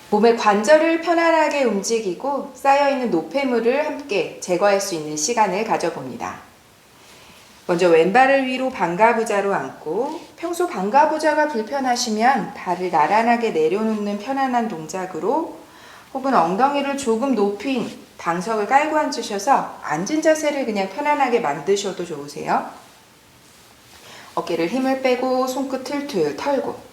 몸의 관절을 편안하게 움직이고 쌓여있는 노폐물을 함께 제거할 수 있는 시간을 가져봅니다. 먼저 왼발을 위로 반가부자로 앉고 평소 반가부자가 불편하시면 발을 나란하게 내려놓는 편안한 동작으로 혹은 엉덩이를 조금 높인 방석을 깔고 앉으셔서 앉은 자세를 그냥 편안하게 만드셔도 좋으세요. 어깨를 힘을 빼고 손끝 툴툴 털고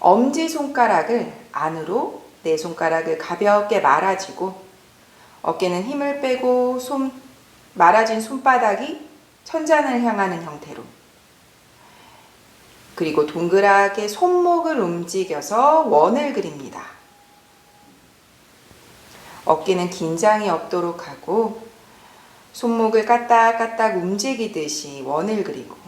엄지손가락을 안으로 네 손가락을 가볍게 말아주고 어깨는 힘을 빼고 말아진 손바닥이 천장을 향하는 형태로 그리고 동그랗게 손목을 움직여서 원을 그립니다. 어깨는 긴장이 없도록 하고 손목을 까딱까딱 움직이듯이 원을 그리고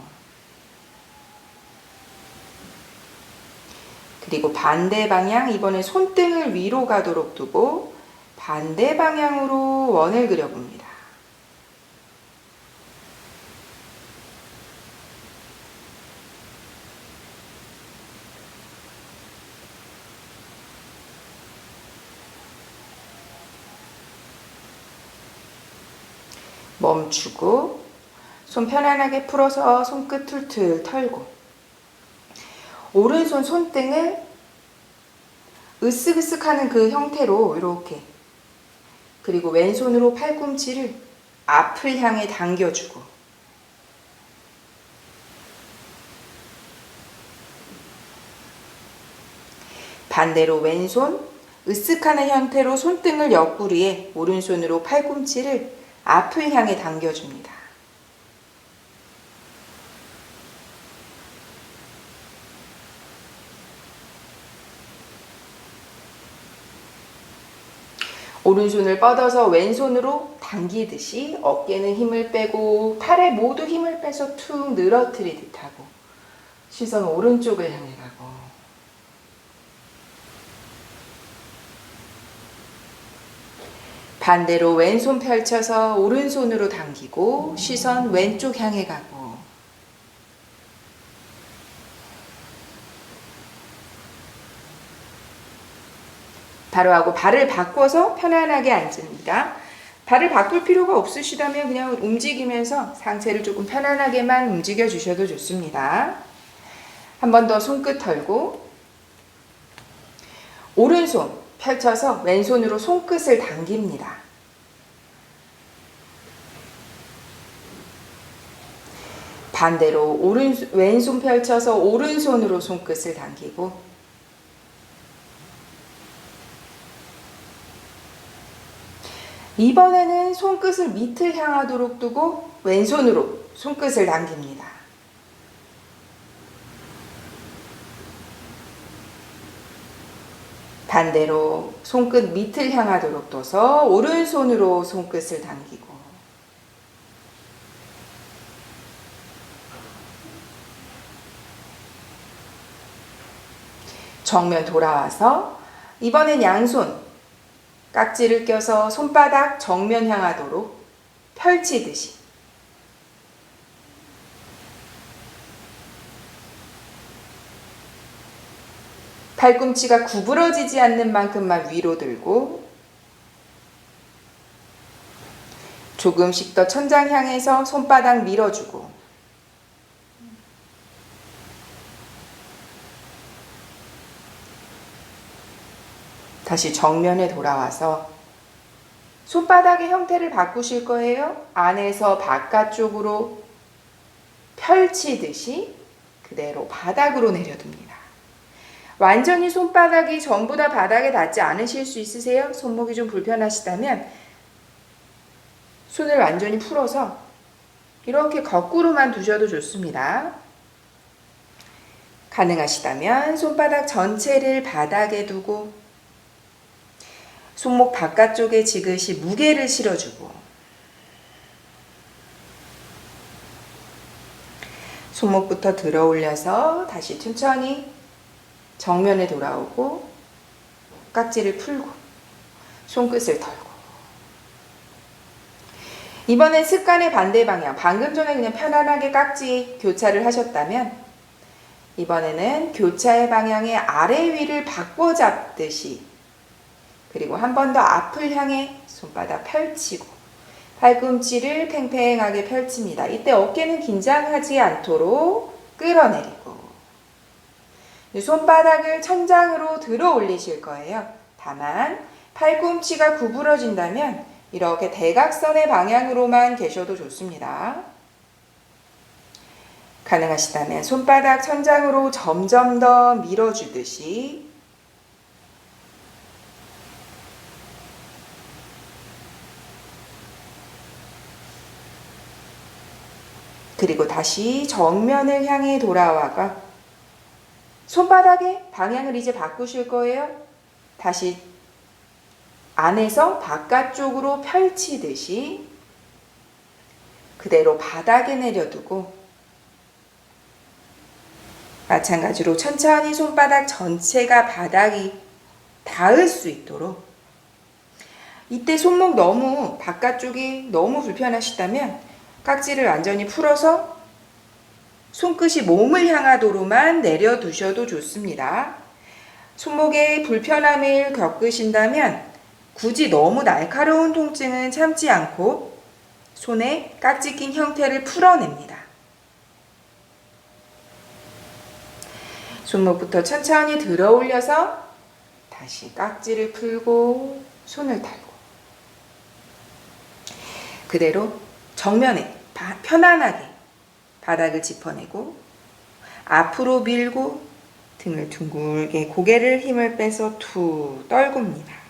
그리고 반대 방향, 이번에 손등을 위로 가도록 두고 반대 방향으로 원을 그려봅니다. 멈추고 손 편안하게 풀어서 손끝 툴툴 털고 오른손 손등을 으쓱으쓱하는 그 형태로 이렇게 그리고 왼손으로 팔꿈치를 앞을 향해 당겨주고 반대로 왼손 으쓱하는 형태로 손등을 옆구리에 오른손으로 팔꿈치를 앞을 향해 당겨줍니다. 오른손을 뻗어서 왼손으로 당기듯이 어깨는 힘을 빼고 팔에 모두 힘을 빼서 툭 늘어뜨리듯 하고 시선 오른쪽을 향해 가고 반대로 왼손 펼쳐서 오른손으로 당기고 시선 왼쪽 향해 가고 바로 하고 발을 바꿔서 편안하게 앉습니다. 발을 바꿀 필요가 없으시다면 그냥 움직이면서 상체를 조금 편안하게만 움직여 주셔도 좋습니다. 한 번 더 손끝 털고 오른손 펼쳐서 왼손으로 손끝을 당깁니다. 반대로 왼손 펼쳐서 오른손으로 손끝을 당기고 이번에는 손끝을 밑을 향하도록 두고 왼손으로 손끝을 당깁니다. 반대로 손끝 밑을 향하도록 둬서 오른손으로 손끝을 당기고 정면 돌아와서 이번엔 양손 깍지를 껴서 손바닥 정면 향하도록 펼치듯이 팔꿈치가 구부러지지 않는 만큼만 위로 들고 조금씩 더 천장 향해서 손바닥 밀어주고 다시 정면에 돌아와서 손바닥의 형태를 바꾸실 거예요. 안에서 바깥쪽으로 펼치듯이 그대로 바닥으로 내려둡니다. 완전히 손바닥이 전부 다 바닥에 닿지 않으실 수 있으세요? 손목이 좀 불편하시다면 손을 완전히 풀어서 이렇게 거꾸로만 두셔도 좋습니다. 가능하시다면 손바닥 전체를 바닥에 두고 손목 바깥쪽에 지그시 무게를 실어주고 손목부터 들어 올려서 다시 천천히 정면에 돌아오고 깍지를 풀고 손끝을 털고 이번엔 습관의 반대 방향 방금 전에 그냥 편안하게 깍지 교차를 하셨다면 이번에는 교차의 방향의 아래 위를 바꿔 잡듯이, 그리고 한 번 더 앞을 향해 손바닥 펼치고 팔꿈치를 팽팽하게 펼칩니다. 이때 어깨는 긴장하지 않도록 끌어내리고, 손바닥을 천장으로 들어 올리실 거예요. 다만 팔꿈치가 구부러진다면 이렇게 대각선의 방향으로만 계셔도 좋습니다. 가능하시다면 손바닥 천장으로 점점 더 밀어주듯이, 그리고 다시 정면을 향해 돌아와가 손바닥의 방향을 이제 바꾸실 거예요. 다시 안에서 바깥쪽으로 펼치듯이 그대로 바닥에 내려두고, 마찬가지로 천천히 손바닥 전체가 바닥이 닿을 수 있도록, 이때 손목 너무 바깥쪽이 너무 불편하시다면 깍지를 완전히 풀어서 손끝이 몸을 향하도록만 내려두셔도 좋습니다. 손목에 불편함을 겪으신다면 굳이 너무 날카로운 통증은 참지 않고 손에 깍지 낀 형태를 풀어냅니다. 손목부터 천천히 들어 올려서 다시 깍지를 풀고 손을 달고, 그대로 정면에 편안하게 바닥을 짚어내고 앞으로 밀고 등을 둥글게, 고개를 힘을 빼서 툭 떨굽니다.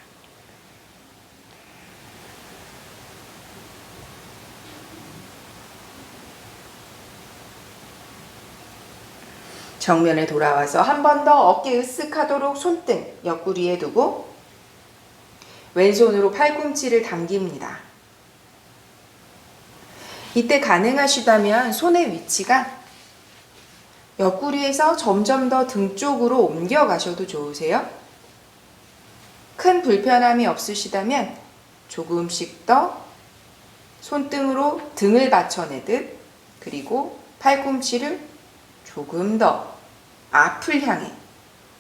정면에 돌아와서 한 번 더 어깨 으쓱하도록 손등 옆구리에 두고 왼손으로 팔꿈치를 당깁니다. 이때 가능하시다면 손의 위치가 옆구리에서 점점 더 등 쪽으로 옮겨가셔도 좋으세요. 큰 불편함이 없으시다면 조금씩 더 손등으로 등을 받쳐내듯, 그리고 팔꿈치를 조금 더 앞을 향해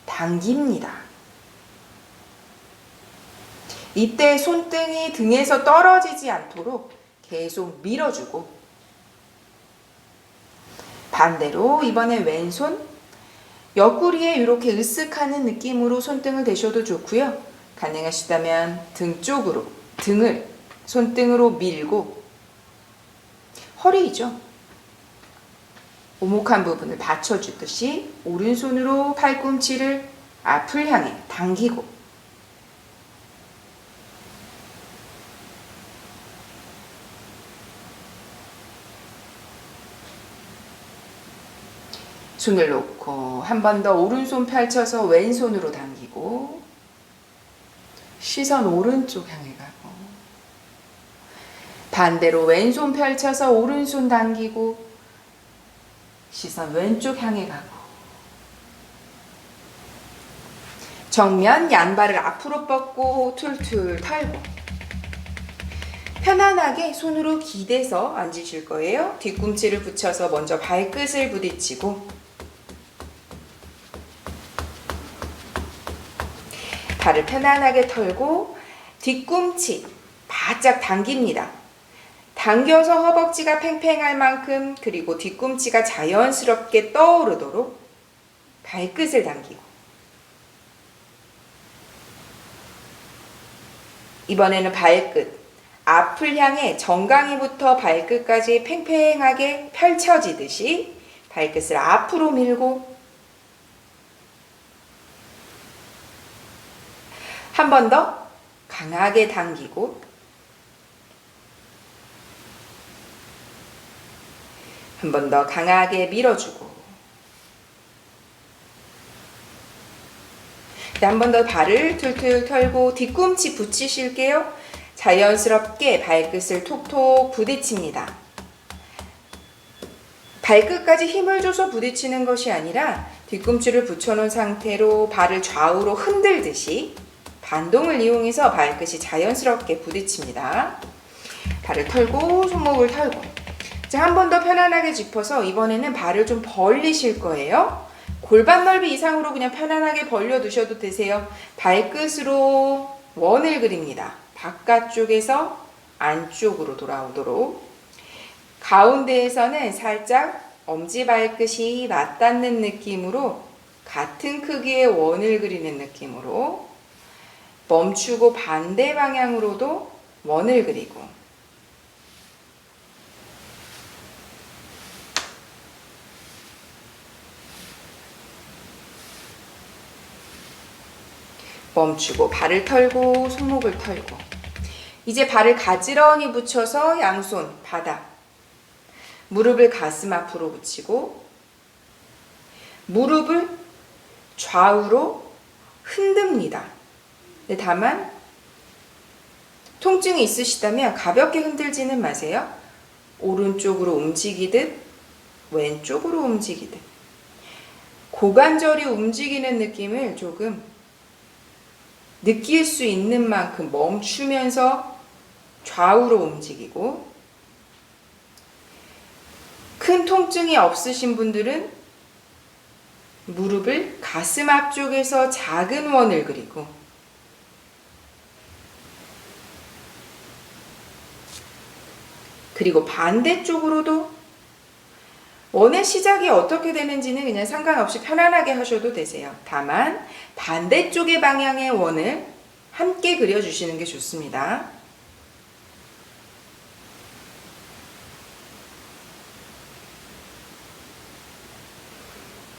당깁니다. 이때 손등이 등에서 떨어지지 않도록 계속 밀어주고, 반대로 이번에 왼손 옆구리에 이렇게 으쓱하는 느낌으로 손등을 대셔도 좋고요. 가능하시다면 등 쪽으로 등을 손등으로 밀고, 허리이죠. 오목한 부분을 받쳐주듯이 오른손으로 팔꿈치를 앞을 향해 당기고, 손을 놓고 한 번 더 오른손 펼쳐서 왼손으로 당기고, 시선 오른쪽 향해 가고, 반대로 왼손 펼쳐서 오른손 당기고 시선 왼쪽 향해 가고, 정면 양발을 앞으로 뻗고 툴툴 털고, 편안하게 손으로 기대서 앉으실 거예요. 뒤꿈치를 붙여서 먼저 발끝을 부딪히고, 발을 편안하게 털고 뒤꿈치 바짝 당깁니다. 당겨서 허벅지가 팽팽할 만큼, 그리고 뒤꿈치가 자연스럽게 떠오르도록 발끝을 당기고, 이번에는 발끝 앞을 향해 정강이부터 발끝까지 팽팽하게 펼쳐지듯이 발끝을 앞으로 밀고, 한 번 더 강하게 당기고, 한 번 더 강하게 밀어주고, 한 번 더 발을 툴툴 털고 뒤꿈치 붙이실게요. 자연스럽게 발끝을 톡톡 부딪힙니다. 발끝까지 힘을 줘서 부딪히는 것이 아니라 뒤꿈치를 붙여놓은 상태로 발을 좌우로 흔들듯이 반동을 이용해서 발끝이 자연스럽게 부딪힙니다. 발을 털고 손목을 털고, 자, 한 번 더 편안하게 짚어서 이번에는 발을 좀 벌리실 거예요. 골반 넓이 이상으로 그냥 편안하게 벌려두셔도 되세요. 발끝으로 원을 그립니다. 바깥쪽에서 안쪽으로 돌아오도록. 가운데에서는 살짝 엄지발끝이 맞닿는 느낌으로 같은 크기의 원을 그리는 느낌으로 멈추고 반대 방향으로도 원을 그리고 멈추고 발을 털고 손목을 털고 이제 발을 가지런히 붙여서 양손 바닥 무릎을 가슴 앞으로 붙이고 무릎을 좌우로 흔듭니다. 다만 통증이 있으시다면 가볍게 흔들지는 마세요. 오른쪽으로 움직이듯 왼쪽으로 움직이듯 고관절이 움직이는 느낌을 조금 느낄 수 있는 만큼 멈추면서 좌우로 움직이고 큰 통증이 없으신 분들은 무릎을 가슴 앞쪽에서 작은 원을 그리고 그리고 반대쪽으로도 원의 시작이 어떻게 되는지는 그냥 상관없이 편안하게 하셔도 되세요. 다만 반대쪽의 방향의 원을 함께 그려주시는 게 좋습니다.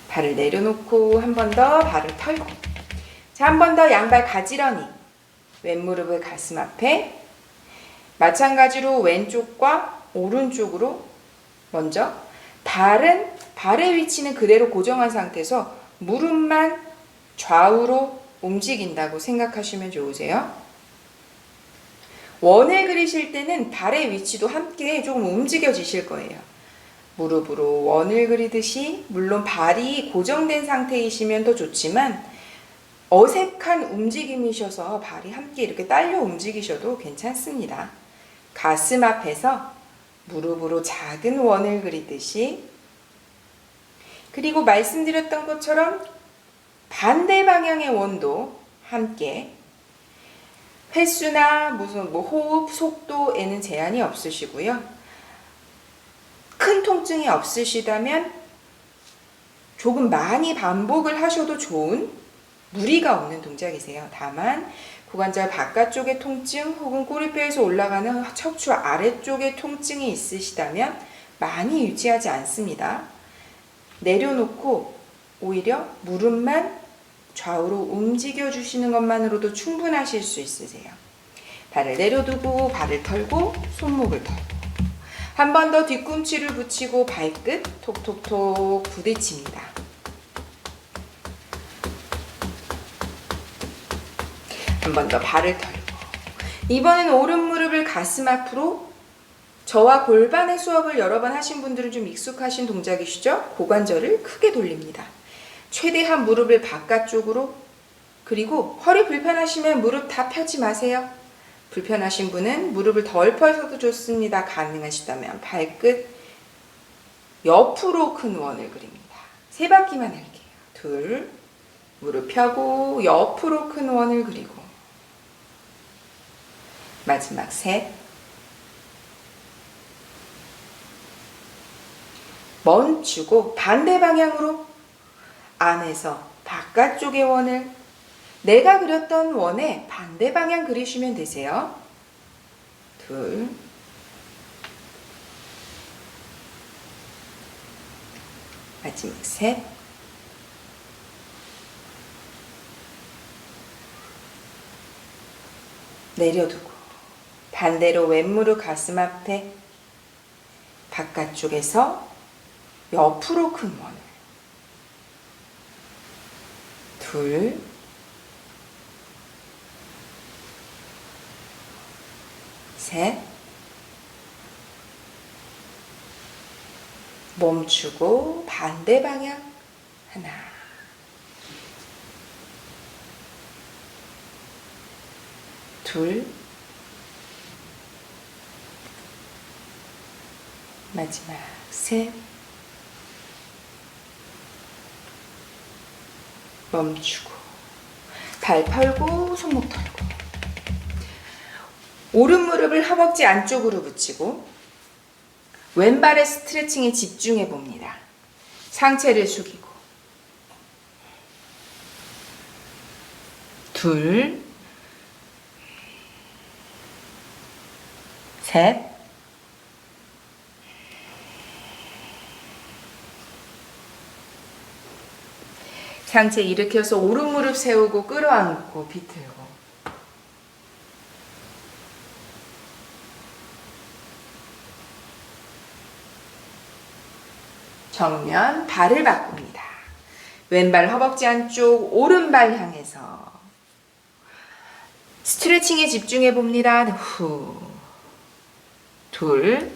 발을 내려놓고 한 번 더 발을 털고 자, 한 번 더 양발 가지런히 왼무릎을 가슴 앞에 마찬가지로 왼쪽과 오른쪽으로 먼저 발의 위치는 그대로 고정한 상태에서 무릎만 좌우로 움직인다고 생각하시면 좋으세요. 원을 그리실 때는 발의 위치도 함께 조금 움직여지실 거예요. 무릎으로 원을 그리듯이 물론 발이 고정된 상태이시면 더 좋지만 어색한 움직임이셔서 발이 함께 이렇게 딸려 움직이셔도 괜찮습니다. 가슴 앞에서 무릎으로 작은 원을 그리듯이 그리고 말씀드렸던 것처럼 반대 방향의 원도 함께 횟수나 무슨 호흡 속도에는 제한이 없으시고요. 큰 통증이 없으시다면 조금 많이 반복을 하셔도 좋은 무리가 없는 동작이세요. 다만 고관절 바깥쪽의 통증 혹은 꼬리뼈에서 올라가는 척추 아래쪽의 통증이 있으시다면 많이 유지하지 않습니다. 내려놓고 오히려 무릎만 좌우로 움직여 주시는 것만으로도 충분하실 수 있으세요. 발을 내려두고 발을 털고 손목을 털고 한 번 더 뒤꿈치를 붙이고 발끝 톡톡톡 부딪힙니다. 한 번 더 발을 털고 이번에는 오른 무릎을 가슴 앞으로 저와 골반의 수업을 여러 번 하신 분들은 좀 익숙하신 동작이시죠? 고관절을 크게 돌립니다. 최대한 무릎을 바깥쪽으로 그리고 허리 불편하시면 무릎 다 펴지 마세요. 불편하신 분은 무릎을 덜 펴서도 좋습니다. 가능하시다면 발끝 옆으로 큰 원을 그립니다. 3바퀴만 할게요. 둘, 무릎 펴고 옆으로 큰 원을 그리고 마지막 셋, 멈추고 반대 방향으로 안에서 바깥쪽의 원을 내가 그렸던 원의 반대 방향 그리시면 되세요. 둘, 마지막 셋, 내려두고 반대로 왼무릎 가슴 앞에 바깥쪽에서 옆으로 큰 원을 둘, 셋, 멈추고 반대 방향 하나, 둘, 마지막 셋, 멈추고 발 펴고 손목 털고 오른 무릎을 허벅지 안쪽으로 붙이고 왼발의 스트레칭에 집중해 봅니다. 상체를 숙이고 둘, 셋, 상체 일으켜서 오른 무릎 세우고 끌어안고 비틀고 정면 발을 바꿉니다. 왼발 허벅지 안쪽 오른발 향해서 스트레칭에 집중해 봅니다. 후, 둘,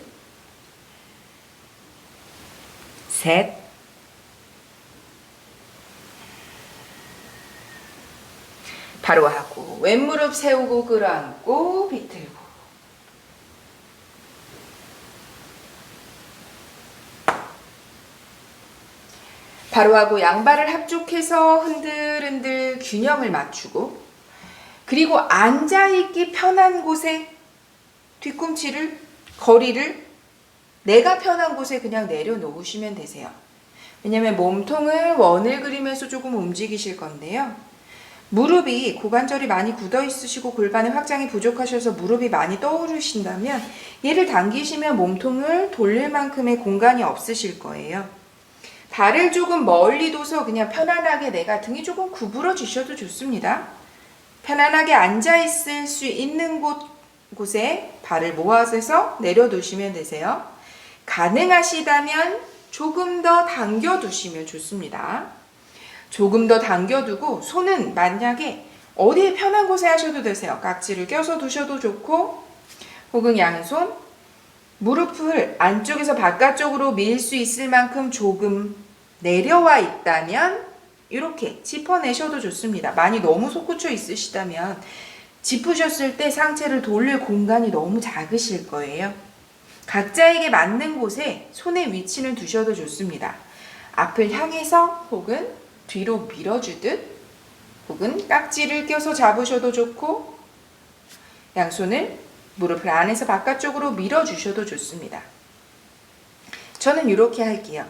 셋, 바로 하고 왼무릎 세우고 끌어안고 비틀고 바로 하고 양발을 합족해서 흔들흔들 균형을 맞추고 그리고 앉아있기 편한 곳에 뒤꿈치를 거리를 내가 편한 곳에 그냥 내려놓으시면 되세요. 왜냐하면 몸통을 원을 그리면서 조금 움직이실 건데요. 무릎이 고관절이 많이 굳어 있으시고 골반의 확장이 부족하셔서 무릎이 많이 떠오르신다면 얘를 당기시면 몸통을 돌릴 만큼의 공간이 없으실 거예요. 발을 조금 멀리 둬서 그냥 편안하게 내가 등이 조금 구부러 주셔도 좋습니다. 편안하게 앉아 있을 수 있는 곳에 발을 모아서 내려두시면 되세요. 가능하시다면 조금 더 당겨 두시면 좋습니다. 조금 더 당겨두고 손은 만약에 어디에 편한 곳에 하셔도 되세요. 깍지를 껴서 두셔도 좋고 혹은 양손 무릎을 안쪽에서 바깥쪽으로 밀 수 있을 만큼 조금 내려와 있다면 이렇게 짚어내셔도 좋습니다. 많이 너무 솟구쳐 있으시다면 짚으셨을 때 상체를 돌릴 공간이 너무 작으실 거예요. 각자에게 맞는 곳에 손의 위치는 두셔도 좋습니다. 앞을 향해서 혹은 뒤로 밀어주듯 혹은 깍지를 껴서 잡으셔도 좋고 양손을 무릎을 안에서 바깥쪽으로 밀어주셔도 좋습니다. 저는 이렇게 할게요.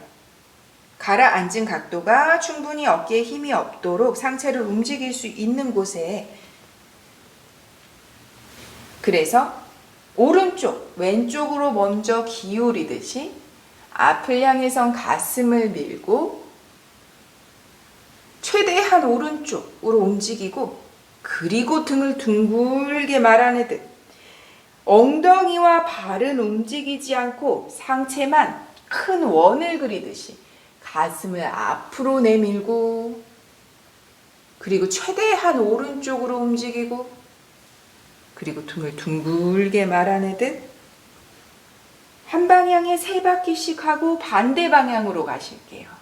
가라앉은 각도가 충분히 어깨에 힘이 없도록 상체를 움직일 수 있는 곳에 그래서 오른쪽, 왼쪽으로 먼저 기울이듯이 앞을 향해선 가슴을 밀고 최대한 오른쪽으로 움직이고 그리고 등을 둥글게 말아내듯 엉덩이와 발은 움직이지 않고 상체만 큰 원을 그리듯이 가슴을 앞으로 내밀고 그리고 최대한 오른쪽으로 움직이고 그리고 등을 둥글게 말아내듯 한 방향에 3바퀴씩 하고 반대 방향으로 가실게요.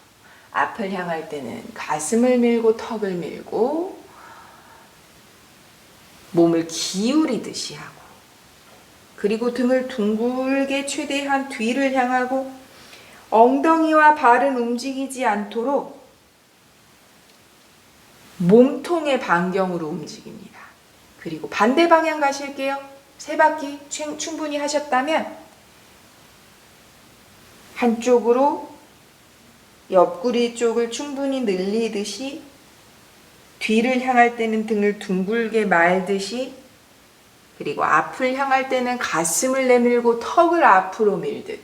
앞을 향할 때는 가슴을 밀고 턱을 밀고 몸을 기울이듯이 하고 그리고 등을 둥글게 최대한 뒤를 향하고 엉덩이와 발은 움직이지 않도록 몸통의 반경으로 움직입니다. 그리고 반대 방향 가실게요. 3바퀴 충분히 하셨다면 한쪽으로 옆구리 쪽을 충분히 늘리듯이 뒤를 향할 때는 등을 둥글게 말듯이 그리고 앞을 향할 때는 가슴을 내밀고 턱을 앞으로 밀듯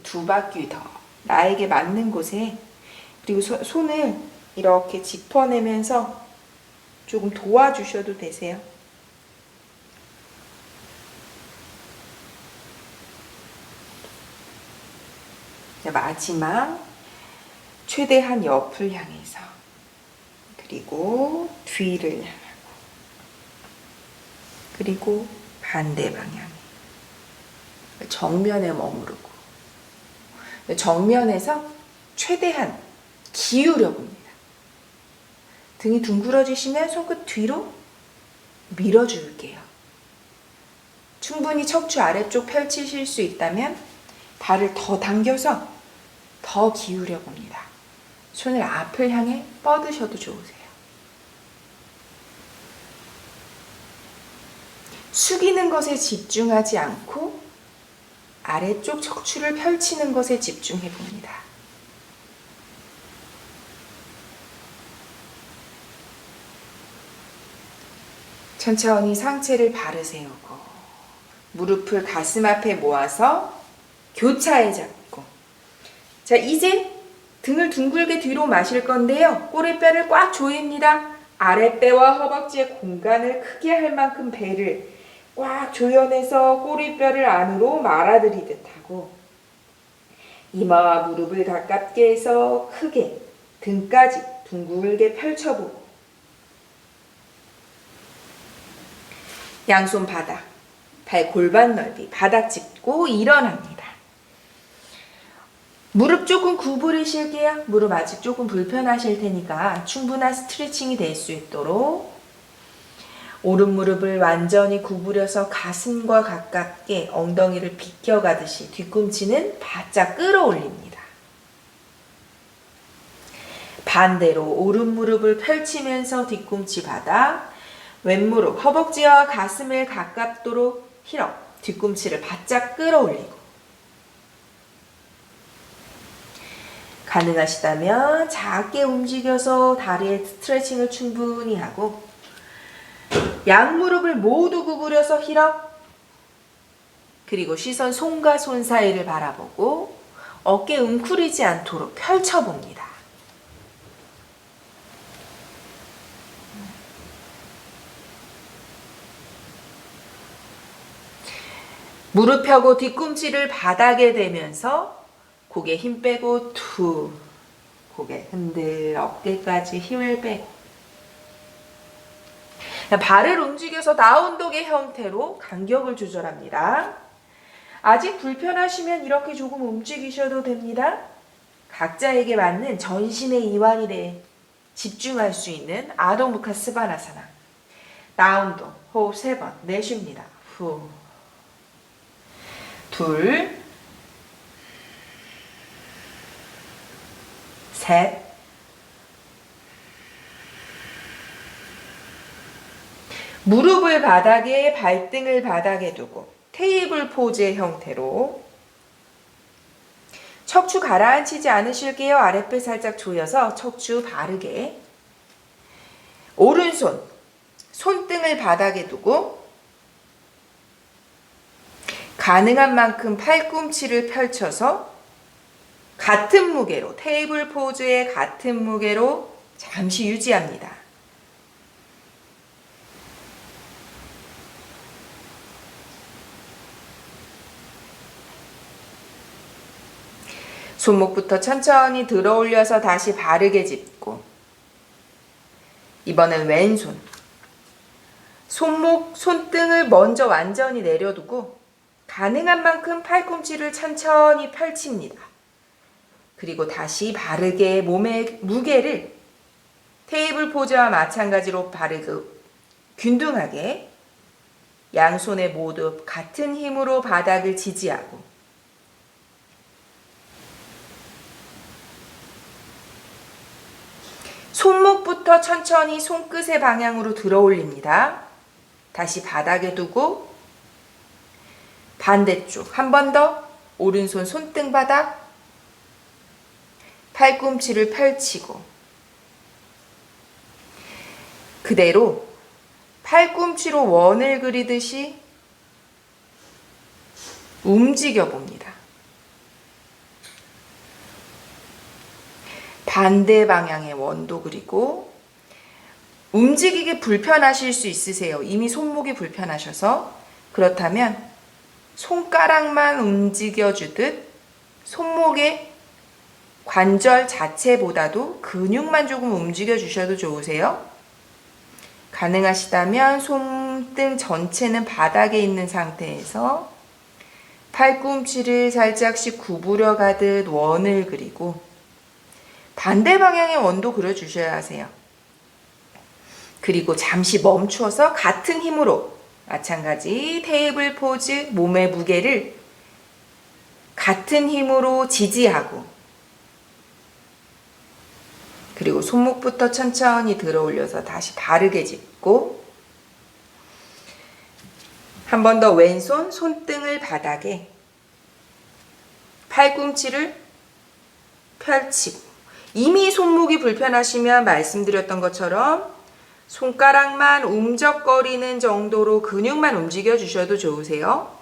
2바퀴 더 나에게 맞는 곳에 그리고 손을 이렇게 짚어내면서 조금 도와주셔도 되세요. 자, 마지막 최대한 옆을 향해서 그리고 뒤를 향하고 그리고 반대 방향 정면에 머무르고 정면에서 최대한 기울여 봅니다. 등이 둥그러지시면 손끝 뒤로 밀어줄게요. 충분히 척추 아래쪽 펼치실 수 있다면 발을 더 당겨서 더 기울여 봅니다. 손을 앞을 향해 뻗으셔도 좋으세요. 숙이는 것에 집중하지 않고 아래쪽 척추를 펼치는 것에 집중해 봅니다. 천천히 상체를 바로 세우고 무릎을 가슴 앞에 모아서 교차에 잡고, 자, 이제 등을 둥글게 뒤로 마실 건데요. 꼬리뼈를 꽉 조입니다. 아랫배와 허벅지의 공간을 크게 할 만큼 배를 꽉 조여내서 꼬리뼈를 안으로 말아들이듯 하고, 이마와 무릎을 가깝게 해서 크게 등까지 둥글게 펼쳐보고, 양손 바닥, 발 골반 넓이, 바닥 짚고 일어납니다. 무릎 조금 구부리실게요. 무릎 아직 조금 불편하실 테니까 충분한 스트레칭이 될 수 있도록 오른 무릎을 완전히 구부려서 가슴과 가깝게 엉덩이를 비껴가듯이 뒤꿈치는 바짝 끌어올립니다. 반대로 오른 무릎을 펼치면서 뒤꿈치 바닥, 왼무릎 허벅지와 가슴을 가깝도록 힐업, 뒤꿈치를 바짝 끌어올리고, 가능하시다면 작게 움직여서 다리의 스트레칭을 충분히 하고, 양무릎을 모두 구부려서 힐업, 그리고 시선 손과 손 사이를 바라보고 어깨 웅크리지 않도록 펼쳐봅니다. 무릎 펴고 뒤꿈치를 바닥에 대면서 고개 힘 빼고 툭, 고개 흔들, 어깨까지 힘을 빼고, 발을 움직여서 다운독의 형태로 간격을 조절합니다. 아직 불편하시면 이렇게 조금 움직이셔도 됩니다. 각자에게 맞는 전신의 이완일에 집중할 수 있는 아동무카 스바나사나. 다운독 호흡 3번 내쉽니다. 후, 둘, 셋, 무릎을 바닥에, 발등을 바닥에 두고 테이블 포즈의 형태로 척추 가라앉히지 않으실게요. 아랫배 살짝 조여서 척추 바르게, 오른손 손등을 바닥에 두고 가능한 만큼 팔꿈치를 펼쳐서 같은 무게로, 테이블 포즈의 같은 무게로 잠시 유지합니다. 손목부터 천천히 들어 올려서 다시 바르게 짚고, 이번엔 왼손 손목, 손등을 먼저 완전히 내려두고 가능한 만큼 팔꿈치를 천천히 펼칩니다. 그리고 다시 바르게 몸의 무게를 테이블 포즈와 마찬가지로 바르게 균등하게 양손에 모두 같은 힘으로 바닥을 지지하고, 손목부터 천천히 손끝의 방향으로 들어 올립니다. 다시 바닥에 두고 반대쪽 한 번 더, 오른손 손등 바닥, 팔꿈치를 펼치고 그대로 팔꿈치로 원을 그리듯이 움직여 봅니다. 반대 방향의 원도 그리고, 움직이기 불편하실 수 있으세요. 이미 손목이 불편하셔서. 그렇다면 손가락만 움직여주듯 손목의 관절 자체보다도 근육만 조금 움직여 주셔도 좋으세요. 가능하시다면 손등 전체는 바닥에 있는 상태에서 팔꿈치를 살짝씩 구부려 가듯 원을 그리고 반대 방향의 원도 그려주셔야 하세요. 그리고 잠시 멈춰서 같은 힘으로 마찬가지 테이블 포즈, 몸의 무게를 같은 힘으로 지지하고 그리고 손목부터 천천히 들어 올려서 다시 바르게 짚고 한 번 더 왼손 손등을 바닥에 팔꿈치를 펼치고 이미 손목이 불편하시면 말씀드렸던 것처럼 손가락만 움적거리는 정도로 근육만 움직여 주셔도 좋으세요.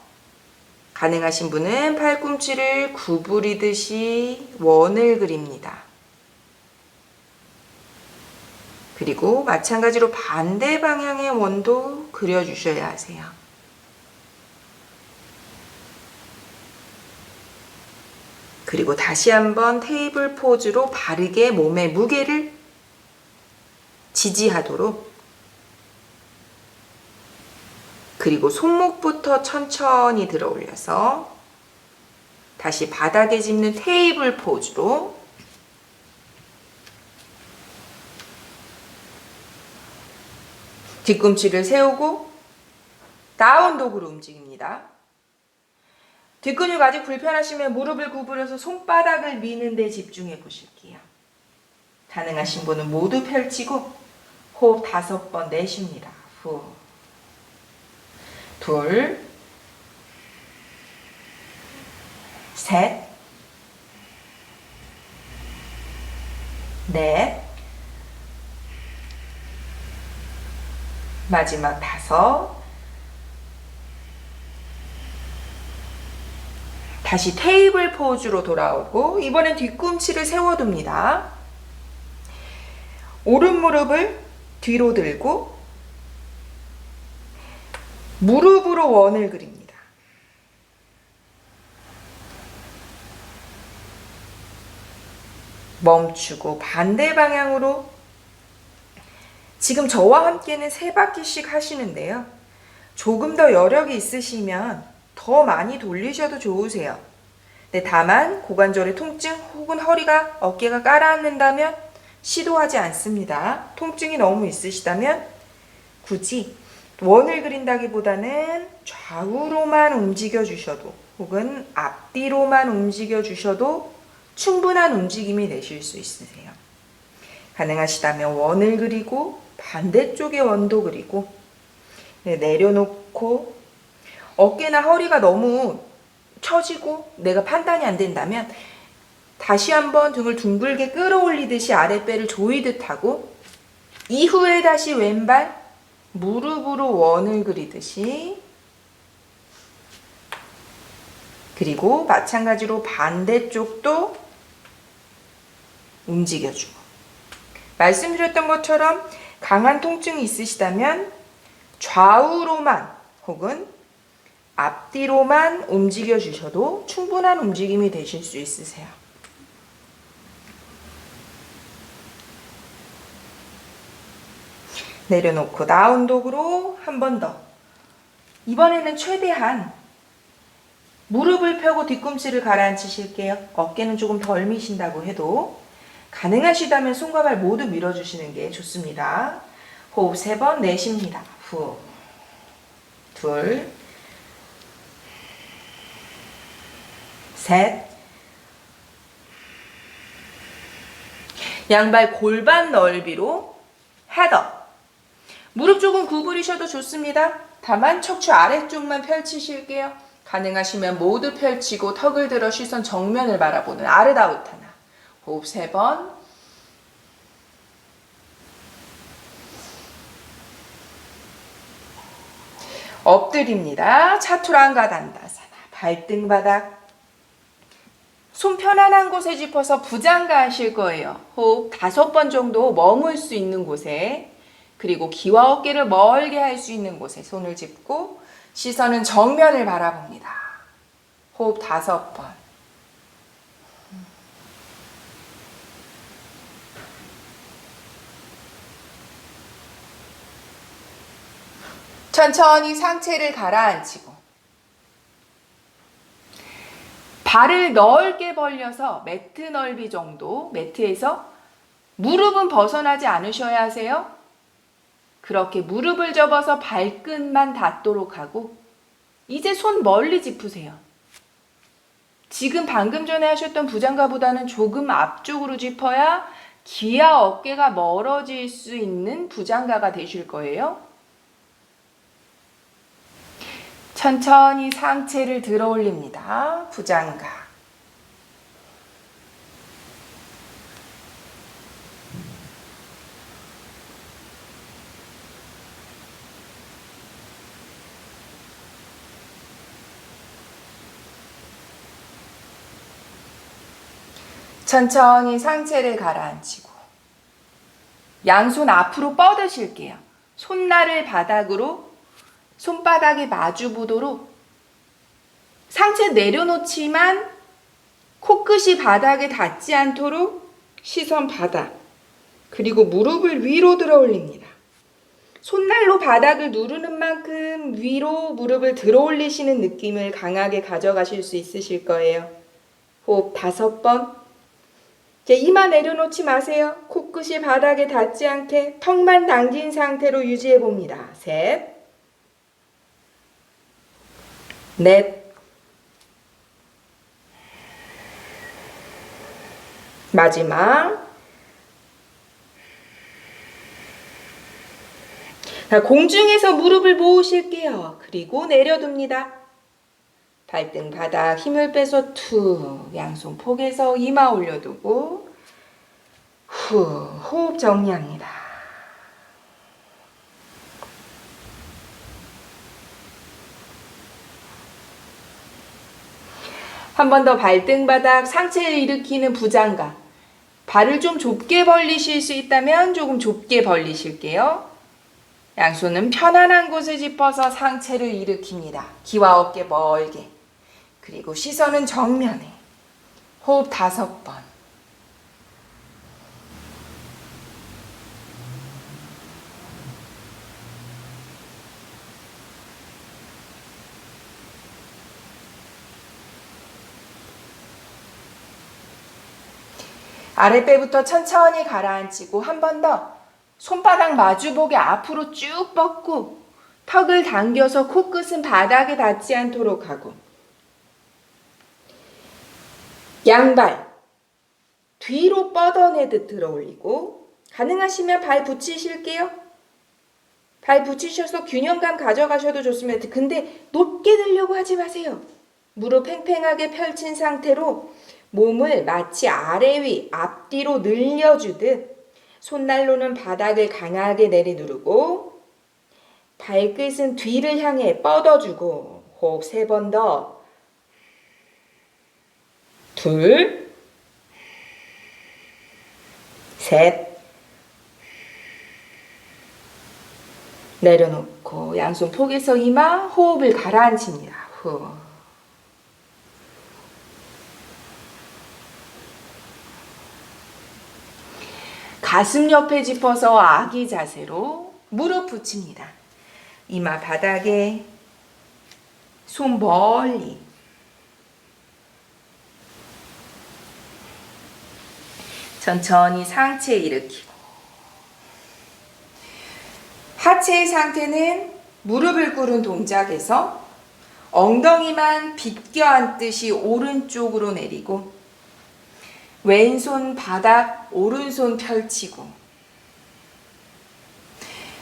가능하신 분은 팔꿈치를 구부리듯이 원을 그립니다. 그리고 마찬가지로 반대 방향의 원도 그려주셔야 하세요. 그리고 다시 한번 테이블 포즈로 바르게 몸의 무게를 지지하도록 그리고 손목부터 천천히 들어 올려서 다시 바닥에 짚는 테이블 포즈로 뒤꿈치를 세우고 다운독으로 움직입니다. 뒷근육 아직 불편하시면 무릎을 구부려서 손바닥을 미는 데 집중해 보실게요. 가능하신 분은 모두 펼치고 호흡 5번 내쉽니다. 후. 둘, 셋, 넷, 마지막 5. 다시 테이블 포즈로 돌아오고 이번엔 뒤꿈치를 세워둡니다. 오른 무릎을 뒤로 들고 무릎으로 원을 그립니다. 멈추고 반대 방향으로 지금 저와 함께는 3바퀴씩 하시는데요. 조금 더 여력이 있으시면 더 많이 돌리셔도 좋으세요. 네, 다만 고관절의 통증 혹은 허리가 어깨가 깔아앉는다면 시도하지 않습니다. 통증이 너무 있으시다면 굳이 원을 그린다기보다는 좌우로만 움직여 주셔도 혹은 앞뒤로만 움직여 주셔도 충분한 움직임이 되실 수 있으세요. 가능하시다면 원을 그리고 반대쪽의 원도 그리고 네, 내려놓고 어깨나 허리가 너무 처지고 내가 판단이 안 된다면 다시 한번 등을 둥글게 끌어올리듯이 아랫배를 조이듯 하고 이후에 다시 왼발 무릎으로 원을 그리듯이 그리고 마찬가지로 반대쪽도 움직여주고 말씀드렸던 것처럼 강한 통증이 있으시다면 좌우로만 혹은 앞뒤로만 움직여 주셔도 충분한 움직임이 되실 수 있으세요. 내려놓고 다운독으로 한 번 더. 이번에는 최대한 무릎을 펴고 뒤꿈치를 가라앉히실게요. 어깨는 조금 덜 미신다고 해도 가능하시다면 손과 발 모두 밀어주시는 게 좋습니다. 호흡 3번 내쉽니다. 후. 둘, 셋, 양발 골반 넓이로 헤더. 무릎 조금 구부리셔도 좋습니다. 다만 척추 아래쪽만 펼치실게요. 가능하시면 모두 펼치고 턱을 들어 시선 정면을 바라보는 아르다우타나. 호흡 3번. 엎드립니다. 차투랑가 단다사나. 발등 바닥. 손 편안한 곳에 짚어서 부장가 하실 거예요. 호흡 5번 정도 머물 수 있는 곳에 그리고 귀와 어깨를 멀게 할 수 있는 곳에 손을 짚고 시선은 정면을 바라봅니다. 호흡 5번. 천천히 상체를 가라앉히고 발을 넓게 벌려서 매트 넓이 정도, 매트에서 무릎은 벗어나지 않으셔야 하세요. 그렇게 무릎을 접어서 발끝만 닿도록 하고 이제 손 멀리 짚으세요. 지금 방금 전에 하셨던 부장가보다는 조금 앞쪽으로 짚어야 귀와 어깨가 멀어질 수 있는 부장가가 되실 거예요. 천천히 상체를 들어 올립니다. 부장가. 천천히 상체를 가라앉히고 양손 앞으로 뻗으실게요. 손날을 바닥으로 손바닥에 마주 보도록 상체 내려놓지만 코끝이 바닥에 닿지 않도록 시선 바닥, 그리고 무릎을 위로 들어 올립니다. 손날로 바닥을 누르는 만큼 위로 무릎을 들어 올리시는 느낌을 강하게 가져가실 수 있으실 거예요. 호흡 5번. 이마 내려놓지 마세요. 코끝이 바닥에 닿지 않게 턱만 당긴 상태로 유지해 봅니다. 3, 4, 마지막. 공중에서 무릎을 모으실게요. 그리고 내려둡니다. 발등 바닥 힘을 빼서 툭, 양손 폭에서 이마 올려두고 후, 호흡 정리합니다. 한 번 더 발등 바닥 상체를 일으키는 부장가. 발을 좀 좁게 벌리실 수 있다면 조금 좁게 벌리실게요. 양손은 편안한 곳을 짚어서 상체를 일으킵니다. 귀와 어깨 멀게. 그리고 시선은 정면에. 호흡 5번. 아랫배부터 천천히 가라앉히고 한 번 더 손바닥 마주보게 앞으로 쭉 뻗고 턱을 당겨서 코끝은 바닥에 닿지 않도록 하고 양발 뒤로 뻗어내듯 들어 올리고 가능하시면 발 붙이실게요. 발 붙이셔서 균형감 가져가셔도 좋습니다. 근데 높게 들려고 하지 마세요. 무릎 팽팽하게 펼친 상태로 몸을 마치 아래 위 앞뒤로 늘려주듯 손날로는 바닥을 강하게 내리누르고 발끝은 뒤를 향해 뻗어주고 호흡 3번 더. 2, 3. 내려놓고 양손 폭에서 이마 호흡을 가라앉힙니다. 후. 가슴 옆에 짚어서 아기 자세로 무릎 붙입니다. 이마 바닥에 손 멀리. 천천히 상체 일으키고 하체의 상태는 무릎을 꿇은 동작에서 엉덩이만 비껴 앉듯이 오른쪽으로 내리고 왼손 바닥 오른손 펼치고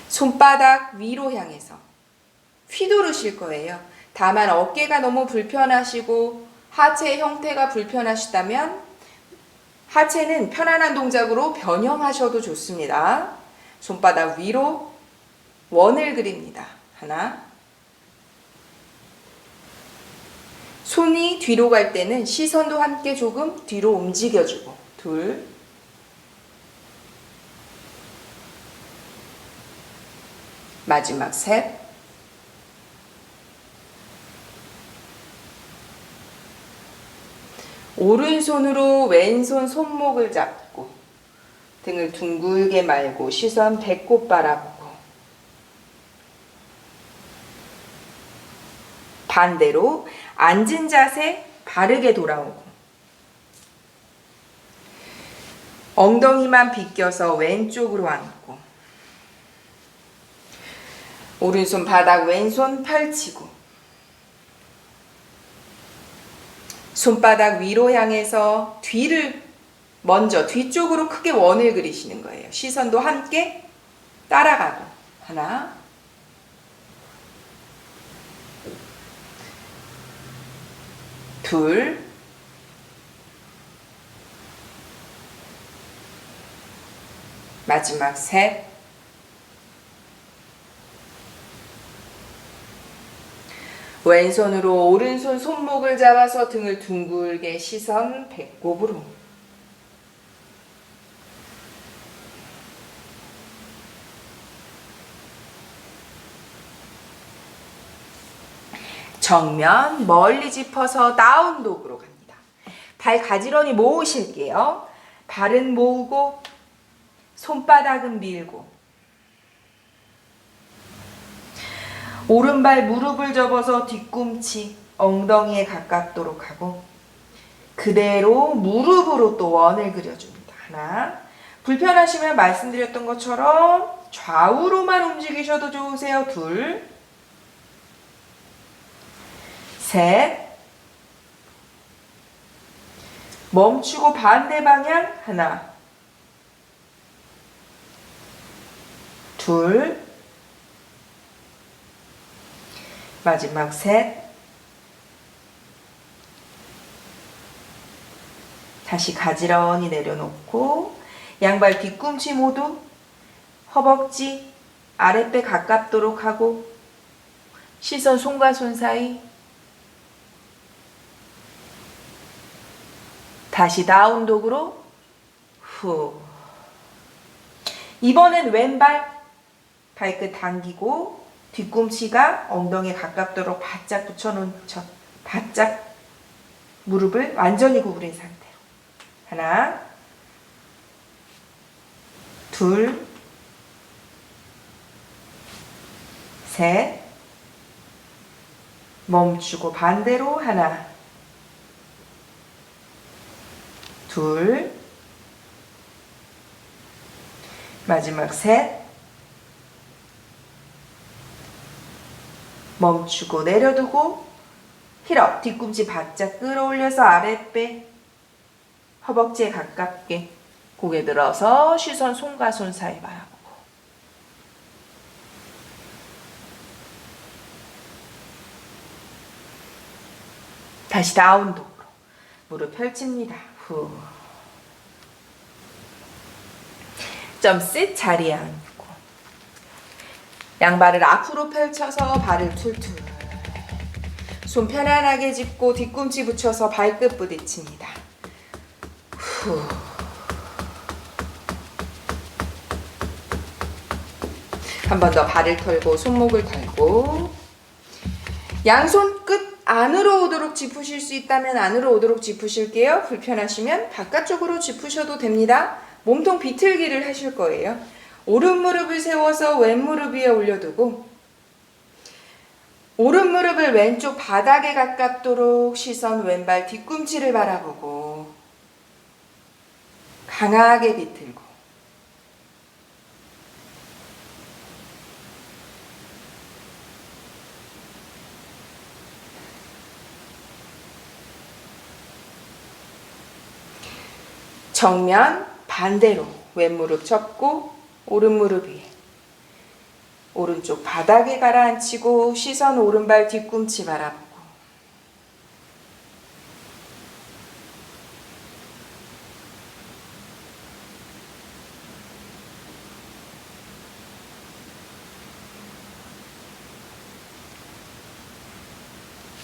손바닥 위로 향해서 휘두르실 거예요. 다만 어깨가 너무 불편하시고 하체의 형태가 불편하시다면 하체는 편안한 동작으로 변형하셔도 좋습니다. 손바닥 위로 원을 그립니다. 하나. 손이 뒤로 갈 때는 시선도 함께 조금 뒤로 움직여주고. 2. 마지막 3. 오른손으로 왼손 손목을 잡고 등을 둥글게 말고 시선 배꼽 바라보고 반대로 앉은 자세 바르게 돌아오고 엉덩이만 비껴서 왼쪽으로 앉고 오른손 바닥 왼손 펼치고 손바닥 위로 향해서 뒤를 먼저 뒤쪽으로 크게 원을 그리시는 거예요. 시선도 함께 따라가고. 하나, 둘, 마지막 셋, 왼손으로 오른손 손목을 잡아서 등을 둥글게 시선 배꼽으로. 정면 멀리 짚어서 다운독으로 갑니다. 발 가지런히 모으실게요. 발은 모으고 손바닥은 밀고 오른발 무릎을 접어서 뒤꿈치 엉덩이에 가깝도록 하고 그대로 무릎으로 또 원을 그려줍니다. 하나, 불편하시면 말씀드렸던 것처럼 좌우로만 움직이셔도 좋으세요. 둘, 셋, 멈추고 반대 방향. 하나, 둘, 마지막 셋, 다시 가지런히 내려놓고 양발 뒤꿈치 모두 허벅지 아랫배 가깝도록 하고 시선 손과 손 사이. 다시 다운독으로 후. 이번엔 왼발 발끝 당기고 뒤꿈치가 엉덩이에 가깝도록 바짝 붙여놓은 척. 바짝 무릎을 완전히 구부린 상태로. 하나, 둘, 셋, 멈추고 반대로. 하나, 둘, 마지막 셋, 멈추고 내려두고 힐업 뒤꿈치 바짝 끌어올려서 아랫배 허벅지에 가깝게 고개 들어서 시선 손과 손 사이 바라보고 다시 다운독으로 무릎 펼칩니다. 후. 점씩 자리에 앉고 양발을 앞으로 펼쳐서 발을 툴툴 손 편안하게 짚고 뒤꿈치 붙여서 발끝 부딪힙니다. 후. 한 번 더 발을 털고 손목을 털고 양손 끝 안으로 오도록 짚으실 수 있다면 안으로 오도록 짚으실게요. 불편하시면 바깥쪽으로 짚으셔도 됩니다. 몸통 비틀기를 하실 거예요. 오른 무릎을 세워서 왼 무릎 위에 올려두고 오른 무릎을 왼쪽 바닥에 가깝도록 시선 왼발 뒤꿈치를 바라보고 강하게 비틀고 정면 반대로 왼 무릎 접고 오른 무릎 위에 오른쪽 바닥에 가라앉히고 시선 오른발 뒤꿈치 바라보고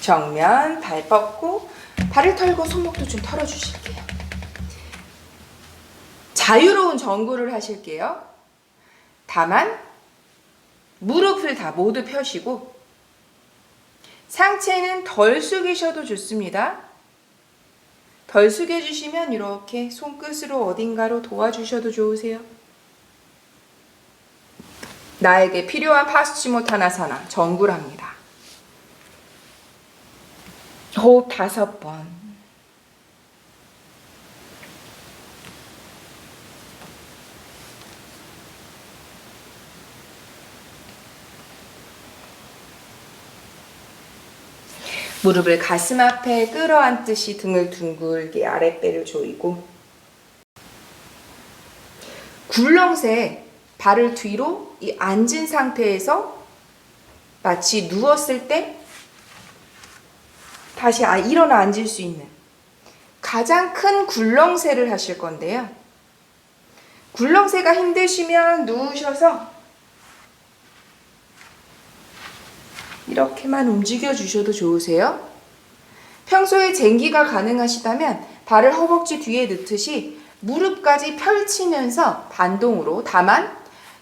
정면 발 뻗고 발을 털고 손목도 좀 털어주실게요. 자유로운 정구를 하실게요. 다만 무릎을 다 모두 펴시고 상체는 덜 숙이셔도 좋습니다. 덜 숙여주시면 이렇게 손끝으로 어딘가로 도와주셔도 좋으세요. 나에게 필요한 파스치모타나사나 정구랍니다. 호흡 5번. 무릎을 가슴 앞에 끌어안듯이 등을 둥글게 아랫배를 조이고 굴렁쇠 발을 뒤로 이 앉은 상태에서 마치 누웠을 때 다시 일어나 앉을 수 있는 가장 큰 굴렁쇠를 하실 건데요. 굴렁쇠가 힘드시면 누우셔서 이렇게만 움직여 주셔도 좋으세요. 평소에 쟁기가 가능하시다면 발을 허벅지 뒤에 넣듯이 무릎까지 펼치면서 반동으로, 다만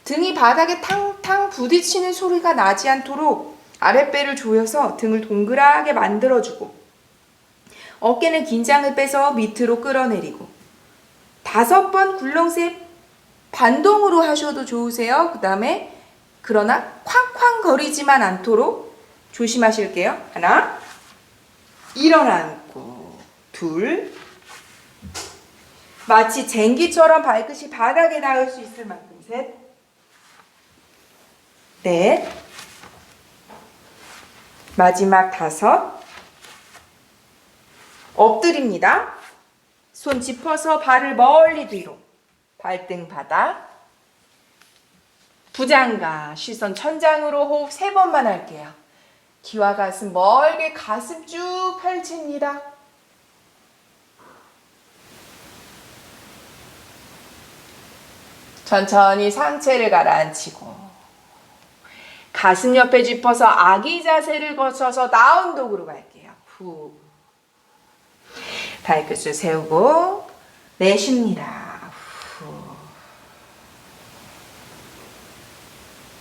등이 바닥에 탕탕 부딪히는 소리가 나지 않도록 아랫배를 조여서 등을 동그랗게 만들어주고, 어깨는 긴장을 빼서 밑으로 끌어내리고, 5번 굴렁쇠 반동으로 하셔도 좋으세요. 그 다음에 그러나 쾅쾅 거리지만 않도록 조심하실게요. 하나, 일어나 앉고, 둘, 마치 쟁기처럼 발끝이 바닥에 닿을 수 있을 만큼, 셋, 넷, 마지막 5, 엎드립니다. 손 짚어서 발을 멀리 뒤로, 발등 바닥, 부장가, 시선 천장으로 호흡 3번만 할게요. 귀와 가슴 멀게, 가슴 쭉 펼칩니다. 천천히 상체를 가라앉히고, 가슴 옆에 짚어서 아기 자세를 거쳐서 다운독으로 갈게요. 후. 발끝을 세우고 내쉽니다. 후.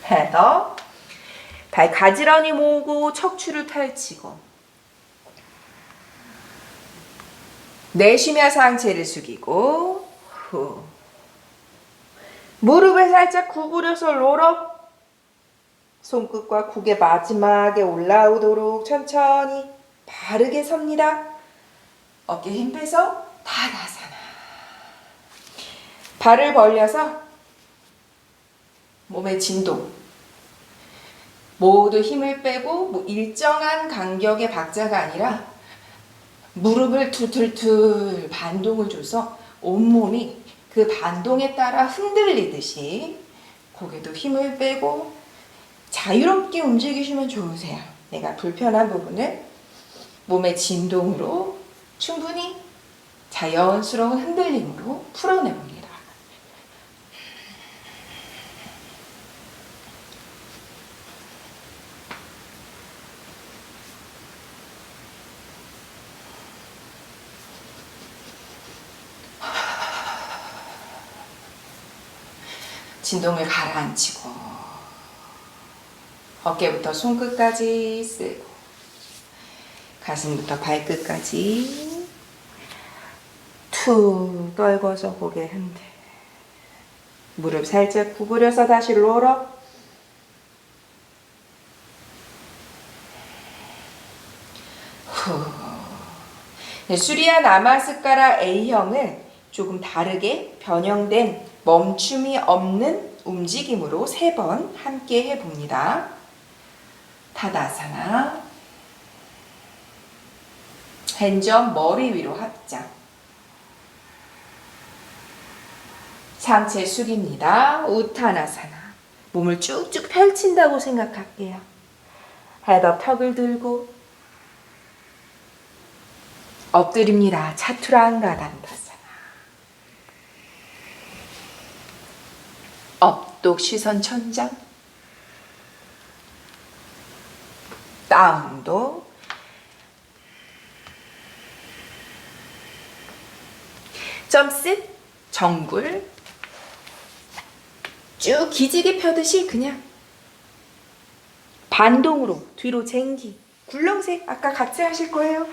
헤더. 발 가지런히 모으고 척추를 펼치고, 내쉬며 상체를 숙이고, 후. 무릎을 살짝 구부려서 롤업. 손끝과 국의 마지막에 올라오도록 천천히 바르게 섭니다. 어깨 힘 빼서 타다사나. 발을 벌려서 몸의 진동, 모두 힘을 빼고 일정한 간격의 박자가 아니라 무릎을 툴툴툴 반동을 줘서 온몸이 그 반동에 따라 흔들리듯이 고개도 힘을 빼고 자유롭게 움직이시면 좋으세요. 내가 불편한 부분을 몸의 진동으로 충분히 자연스러운 흔들림으로 풀어내봅니다. 진동을 가라앉히고, 어깨부터 손끝까지 쓰고, 가슴부터 발끝까지 툭 떨궈서 고개 흔들, 무릎 살짝 구부려서 다시 롤업. 후. 수리한 아마스카라 A형을 조금 다르게 변형된 멈춤이 없는 움직임으로 3번 함께 해봅니다. 타다사나. 핸즈업 머리 위로 합장. 상체 숙입니다. 우타나사나. 몸을 쭉쭉 펼친다고 생각할게요. 헤더 턱을 들고 엎드립니다. 차투랑가단다사나. 업독 시선 천장. 다운도. 점셋. 정굴. 쭉 기지개 펴듯이 그냥 반동으로 뒤로 쟁기. 굴렁쇠 아까 같이 하실 거예요.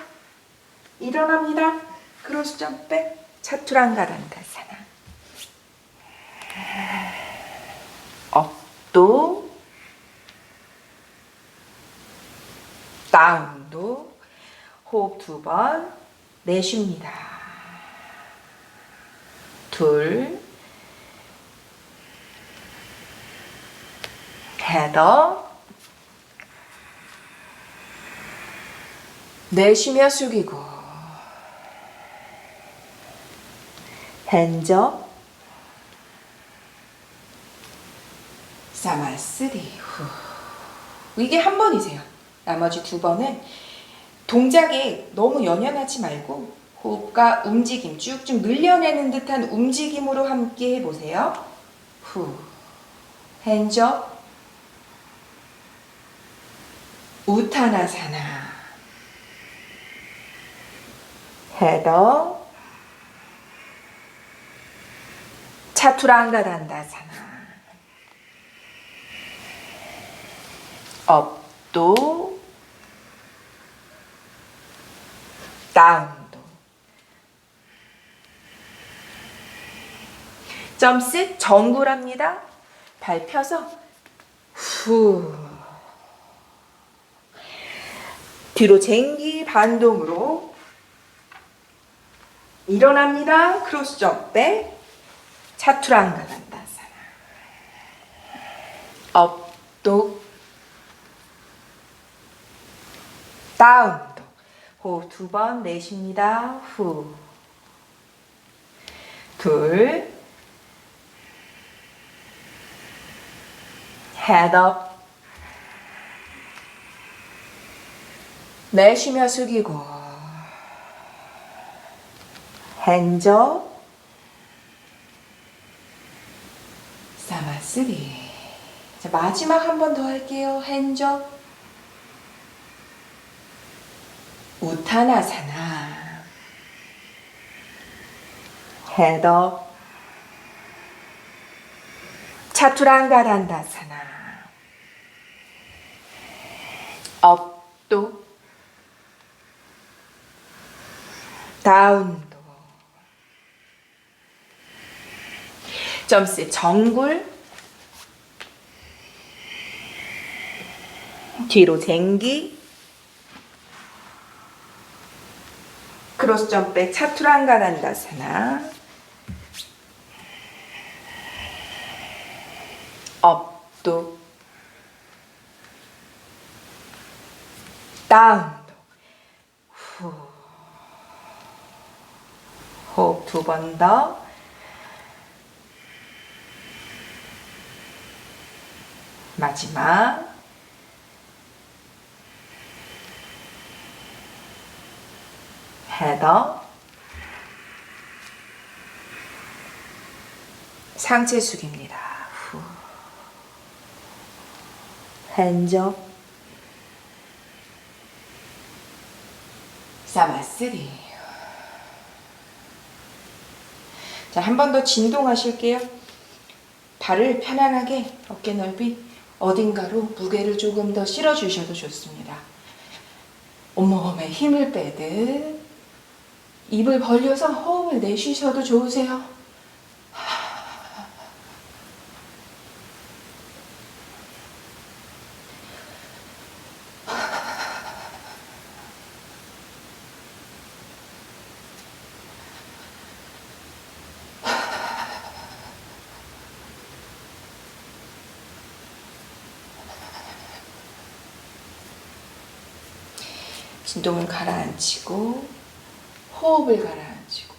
일어납니다. 크로스 점백. 차투랑가단다사나. 업도, 다운도. 호흡 2번 내쉽니다. 둘, 헤더. 내쉬며 숙이고, 핸즈업. 사마스리. 이게 한 번이세요. 나머지 두 번은 동작에 너무 연연하지 말고 호흡과 움직임, 쭉쭉 늘려내는 듯한 움직임으로 함께 해보세요. 후, 핸즈업, 우타나사나, 헤더, 차투랑가단다사나, 업도, 다운도. 점스 정굴합니다. 발 펴서 후, 뒤로 쟁기 반동으로 일어납니다. 크로스 점백, 차투랑가단다사나, 업도, 다운도. 호흡 두 번 내쉽니다. 후, 둘, 헤드업, 내쉬며 숙이고, 핸즈업, 사마스리. 자, 마지막 한 번 더 할게요. 핸즈업, 우타나사나, 헤드업, 차투랑가단다사나, 업도, 다운도. 점스 정굴, 뒤로 쟁기, 크로스 점백, 차투랑가단다사나, 업도, 다운도. 후, 호흡 두 번 더. 마지막. 헤더, 상체 숙입니다. 후, 핸즈업, 사마스리. 자, 한 번 더 진동하실게요. 발을 편안하게 어깨 넓이 어딘가로 무게를 조금 더 실어 주셔도 좋습니다. 온몸에 힘을 빼듯 입을 벌려서 호흡을 내쉬셔도 좋으세요. 진동을 가라앉히고 호흡을 가라앉히고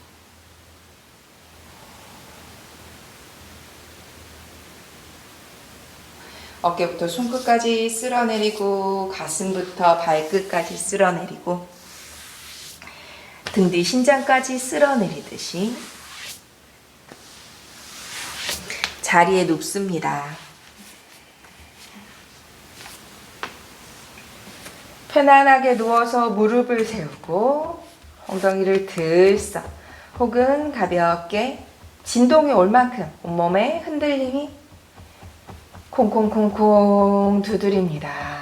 어깨부터 손끝까지 쓸어내리고 가슴부터 발끝까지 쓸어내리고 등 뒤 신장까지 쓸어내리듯이 자리에 눕습니다. 편안하게 누워서 무릎을 세우고 엉덩이를 들썩 혹은 가볍게 진동이 올 만큼 온몸에 흔들림이 콩콩콩콩 두드립니다.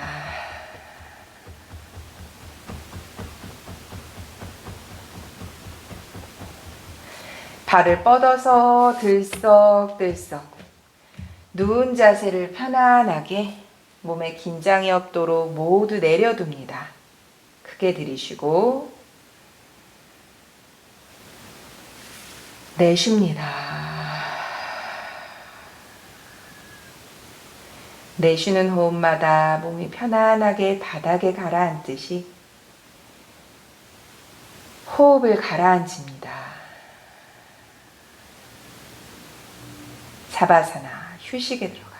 발을 뻗어서 들썩들썩 누운 자세를 편안하게 몸에 긴장이 없도록 모두 내려둡니다. 크게 들이쉬고 내쉽니다. 내쉬는 호흡마다 몸이 편안하게 바닥에 가라앉듯이 호흡을 가라앉힙니다. 사바사나 휴식에 들어갑니다.